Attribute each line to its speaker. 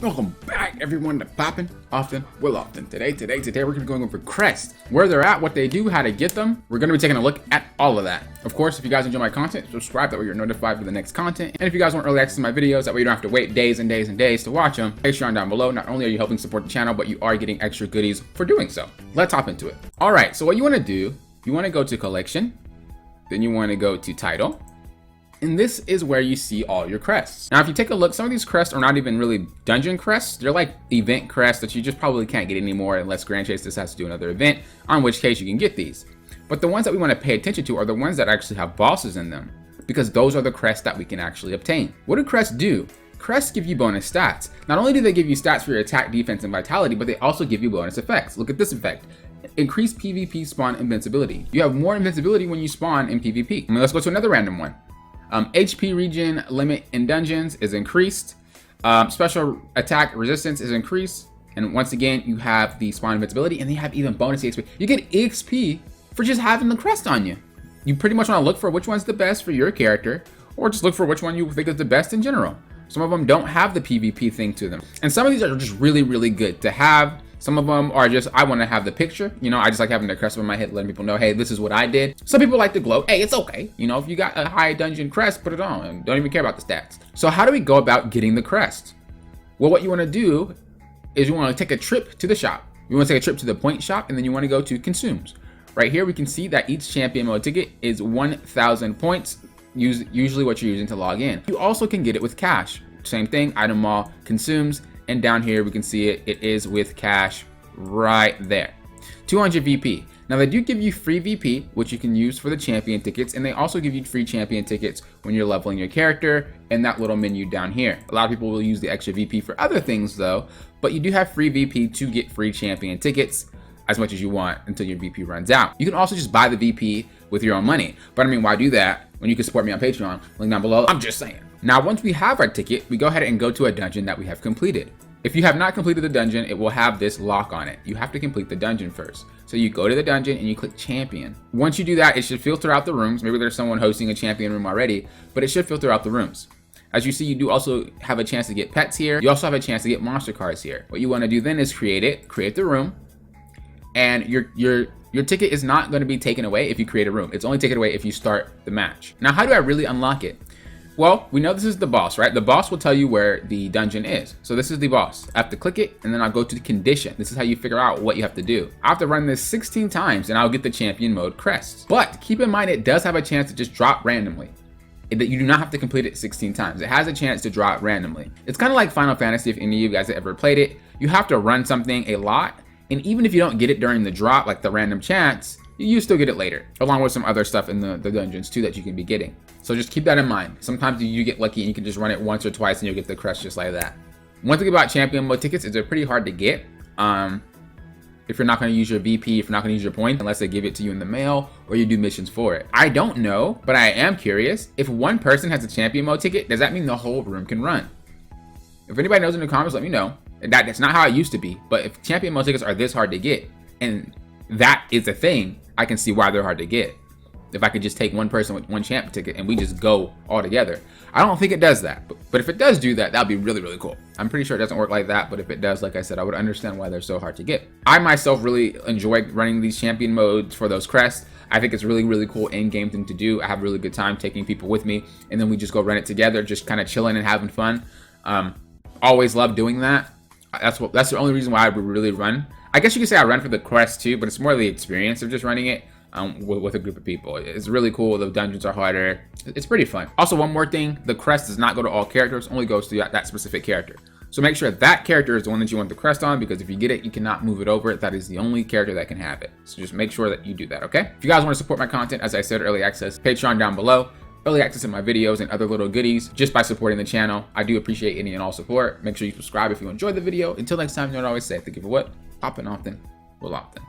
Speaker 1: Welcome back, everyone, to Poppin' Often Will Often. Today we're gonna be going over Crest, where they're at, what they do, how to get them. We're gonna be taking a look at all of that. Of course, if you guys enjoy my content, subscribe, that way you're notified for the next content. And if you guys want early access to my videos, that way you don't have to wait days and days and days to watch them, Patreon down below. Not only are you helping support the channel, but you are getting extra goodies for doing so. Let's hop into it. All right, so what you wanna do, you wanna go to collection, then you wanna go to title, and this is where you see all your crests. Now, if you take a look, some of these crests are not even really dungeon crests. They're like event crests that you just probably can't get anymore unless Grand Chase decides to do another event, on which case you can get these. But the ones that we want to pay attention to are the ones that actually have bosses in them, because those are the crests that we can actually obtain. What do crests do? Crests give you bonus stats. Not only do they give you stats for your attack, defense, and vitality, but they also give you bonus effects. Look at this effect. Increase PvP spawn invincibility. You have more invincibility when you spawn in PvP. I mean, let's go to another random one. HP regen limit in dungeons is increased. Special attack resistance is increased. And once again, you have the spawn invincibility, and they have even bonus EXP. You get EXP for just having the crest on you. You pretty much want to look for which one's the best for your character, or just look for which one you think is the best in general. Some of them don't have the PvP thing to them. And some of these are just really, really good to have. Some of them are just, I want to have the picture. You know, I just like having the crest on my head, letting people know, hey, this is what I did. Some people like the glow. Hey, it's okay. You know, if you got a high dungeon crest, put it on and don't even care about the stats. So how do we go about getting the crest? Well, what you want to do is you want to take a trip to the shop. You want to take a trip to the point shop, and then you want to go to consumes. Right here, we can see that each champion mode ticket is 1,000 points, usually what you're using to log in. You also can get it with cash. Same thing, item mall, consumes. And down here, we can see it is with cash right there. 200 VP. Now they do give you free VP, which you can use for the champion tickets. And they also give you free champion tickets when you're leveling your character in that little menu down here. A lot of people will use the extra VP for other things though, but you do have free VP to get free champion tickets as much as you want until your VP runs out. You can also just buy the VP with your own money. But I mean, why do that when you can support me on Patreon? Link down below. I'm just saying. Now, once we have our ticket, we go ahead and go to a dungeon that we have completed. If you have not completed the dungeon, it will have this lock on it. You have to complete the dungeon first. So you go to the dungeon and you click champion. Once you do that, it should filter out the rooms. Maybe there's someone hosting a champion room already, but it should filter out the rooms. As you see, you do also have a chance to get pets here. You also have a chance to get monster cards here. What you want to do then is create the room, and your ticket is not going to be taken away if you create a room. It's only taken away if you start the match. Now, how do I really unlock it? Well, we know this is the boss, right? The boss will tell you where the dungeon is. So this is the boss. I have to click it, and then I'll go to the condition. This is how you figure out what you have to do. I have to run this 16 times, and I'll get the champion mode crest. But keep in mind, it does have a chance to just drop randomly. That you do not have to complete it 16 times. It has a chance to drop randomly. It's kind of like Final Fantasy, if any of you guys have ever played it. You have to run something a lot, and even if you don't get it during the drop, like the random chance, you still get it later, along with some other stuff in the dungeons too that you can be getting. So just keep that in mind. Sometimes you get lucky and you can just run it once or twice and you'll get the crest just like that. One thing about champion mode tickets is they're pretty hard to get. If you're not going to use your VP, if you're not going to use your point, unless they give it to you in the mail or you do missions for it. I don't know, but I am curious. If one person has a champion mode ticket, does that mean the whole room can run? If anybody knows in the comments, let me know. That's not how it used to be. But if champion mode tickets are this hard to get, and that is a thing, I can see why they're hard to get. If I could just take one person with one champ ticket and we just go all together. I don't think it does that, but if it does do that, that'd be really, really cool. I'm pretty sure it doesn't work like that, but if it does, like I said, I would understand why they're so hard to get. I myself really enjoy running these champion modes for those crests. I think it's really, really cool in-game thing to do. I have a really good time taking people with me, and then we just go run it together, just kind of chilling and having fun. Always love doing that. That's the only reason why I would really run. I guess you could say I run for the crest too, but it's more the experience of just running it with a group of people. It's really cool. The dungeons are harder. It's pretty fun. Also, one more thing, the crest does not go to all characters, only goes to that specific character. So make sure that character is the one that you want the crest on, because if you get it, you cannot move it over. That is the only character that can have it. So just make sure that you do that, okay? If you guys want to support my content, as I said, early access, Patreon down below. Early access to my videos and other little goodies just by supporting the channel. I do appreciate any and all support. Make sure you subscribe if you enjoyed the video. Until next time, you know what I always say, thank you for what? Poppin' often, will often.